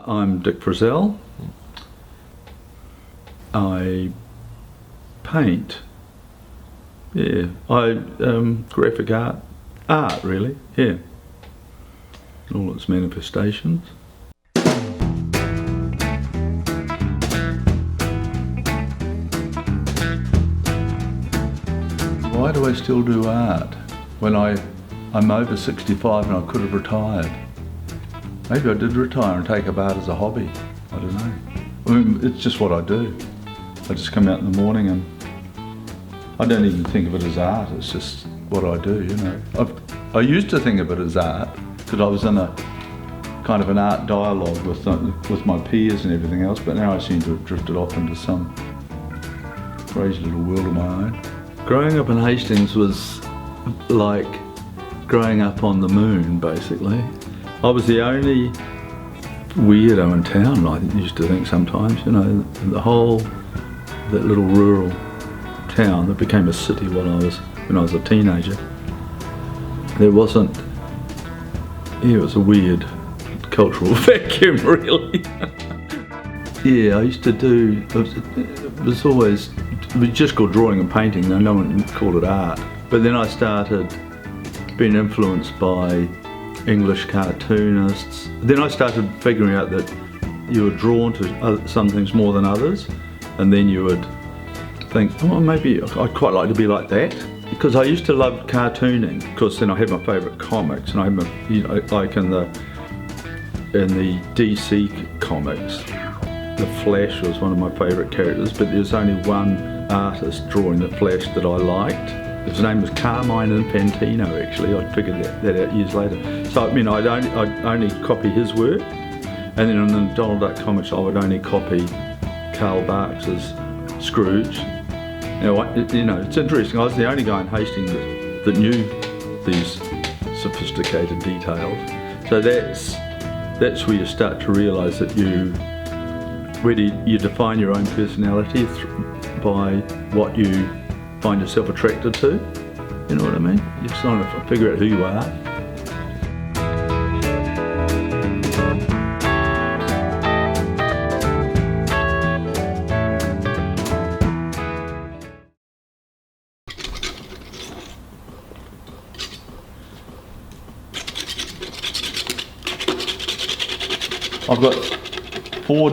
I'm Dick Frizzell. I paint. Yeah, graphic art really, yeah. All its manifestations. Why do I still do art when I'm over 65 and I could have retired? Maybe I did retire and take up art as a hobby. I don't know. I mean, it's just what I do. I just come out in the morning and I don't even think of it as art. It's just what I do, you know. I used to think of it as art because I was in a kind of an art dialogue with my peers and everything else, but now I seem to have drifted off into some crazy little world of my own. Growing up in Hastings was like growing up on the moon, basically. I was the only weirdo in town, I used to think sometimes, you know, that little rural town that became a city when I was a teenager. There wasn't, yeah, it was a weird cultural vacuum really. Yeah, I used to do, it was always, it was just called drawing and painting, no one called it art. But then I started being influenced by English cartoonists. Then I started figuring out that you were drawn to some things more than others, and then you would think, oh, maybe I'd quite like to be like that. Because I used to love cartooning, because then I had my favourite comics, and I had my, you know, like in the DC comics, the Flash was one of my favourite characters, but there's only one artist drawing the Flash that I liked. His name was Carmine Infantino, actually. I figured that out years later. So I mean, I'd only copy his work, and then in the Donald Duck comics, I would only copy Carl Barks's Scrooge. You know, it's interesting. I was the only guy in Hastings that knew these sophisticated details. So that's where you start to realise that you define your own personality by what you find yourself attracted to. You know what I mean? You're trying to figure out who you are. I've got 4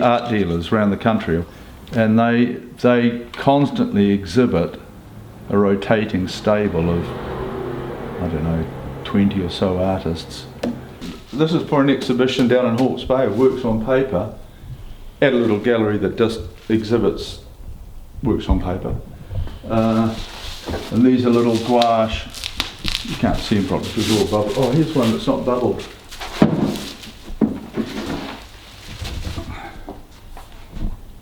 art dealers around the country, and they constantly exhibit a rotating stable of, I don't know, 20 or so artists. This is for an exhibition down in Hawke's Bay of works on paper at a little gallery that just exhibits works on paper. And these are little gouache, you can't see them properly because they're all bubbled. Oh, here's one that's not bubbled.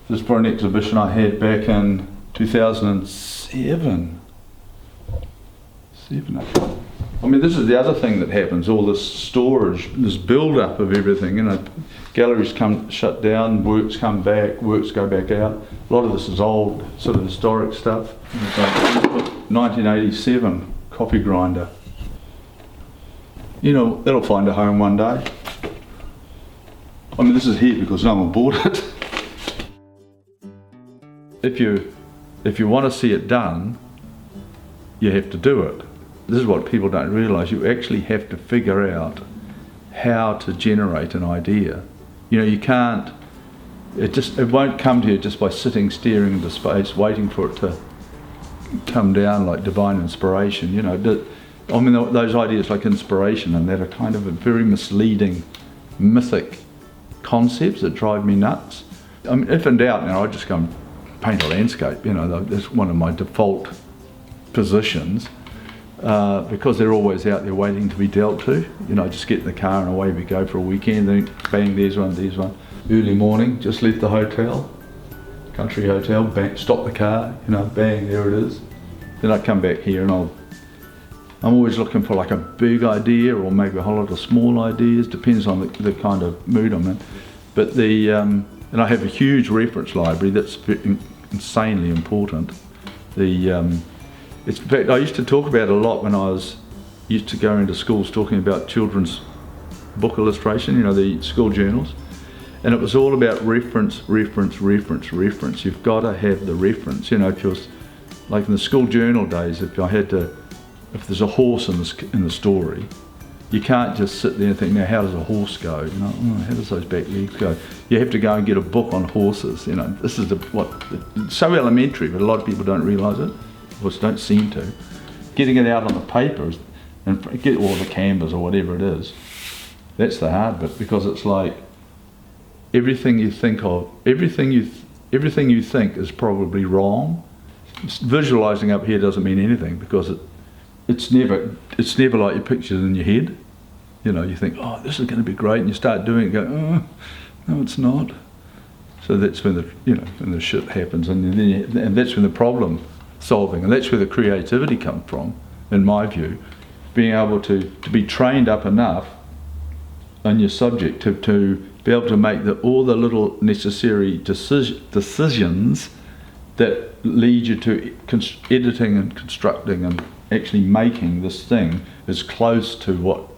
This is for an exhibition I had back in 2007. I mean, this is the other thing that happens, all this storage, this build-up of everything, you know. Galleries shut down, works come back, works go back out. A lot of this is old, sort of historic stuff. Like 1987 coffee grinder. You know, it'll find a home one day. I mean, this is here because no one bought it. If you want to see it done, you have to do it. This is what people don't realise. You actually have to figure out how to generate an idea. You know, you can't, it won't come to you just by sitting staring into space waiting for it to come down like divine inspiration. You know, I mean, those ideas like inspiration and that are kind of a very misleading, mythic concepts that drive me nuts. I mean, if in doubt, now I just go and paint a landscape, you know, that's one of my default positions, because they're always out there waiting to be dealt to. You know, just get in the car and away we go for a weekend, then bang, there's one. Early morning, just left the hotel, country hotel, bang, stop the car, you know, bang, there it is. Then I come back here and I'm always looking for like a big idea or maybe a whole lot of small ideas, depends on the kind of mood I'm in. But and I have a huge reference library that's insanely important. In fact, I used to talk about it a lot when I used to go into schools talking about children's book illustration, you know, the school journals. And it was all about reference. You've got to have the reference. You know, if you're, like in the school journal days, if there's a horse in the story, you can't just sit there and think, now how does a horse go? You know, how does those back legs go? You have to go and get a book on horses. You know, this is it's so elementary, but a lot of people don't realise it, or don't seem to. Getting it out on the paper and get all the canvas or whatever it is, that's the hard bit, because it's like everything you think of, everything you think is probably wrong. Visualising up here doesn't mean anything, because it's never like you picture it in your head. You know, you think, oh, this is going to be great, and you start doing it, and go, oh, no, it's not. So that's when when the shit happens, and that's when the problem solving, and that's where the creativity comes from, in my view. Being able to be trained up enough on your subject to be able to make all the little necessary decisions that lead you to editing and constructing and actually making this thing as close to what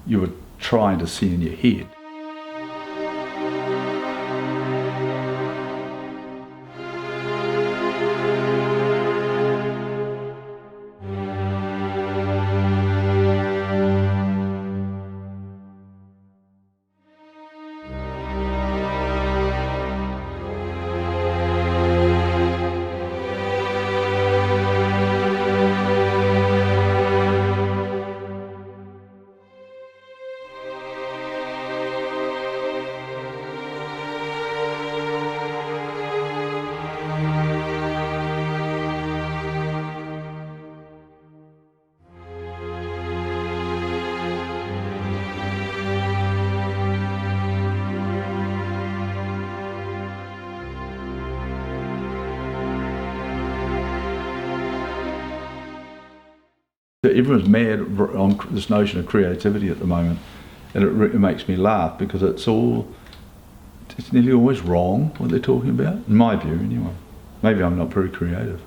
you were trying to see in your head. Everyone's mad on this notion of creativity at the moment, and it makes me laugh, because it's nearly always wrong what they're talking about, in my view anyway. Maybe I'm not very creative.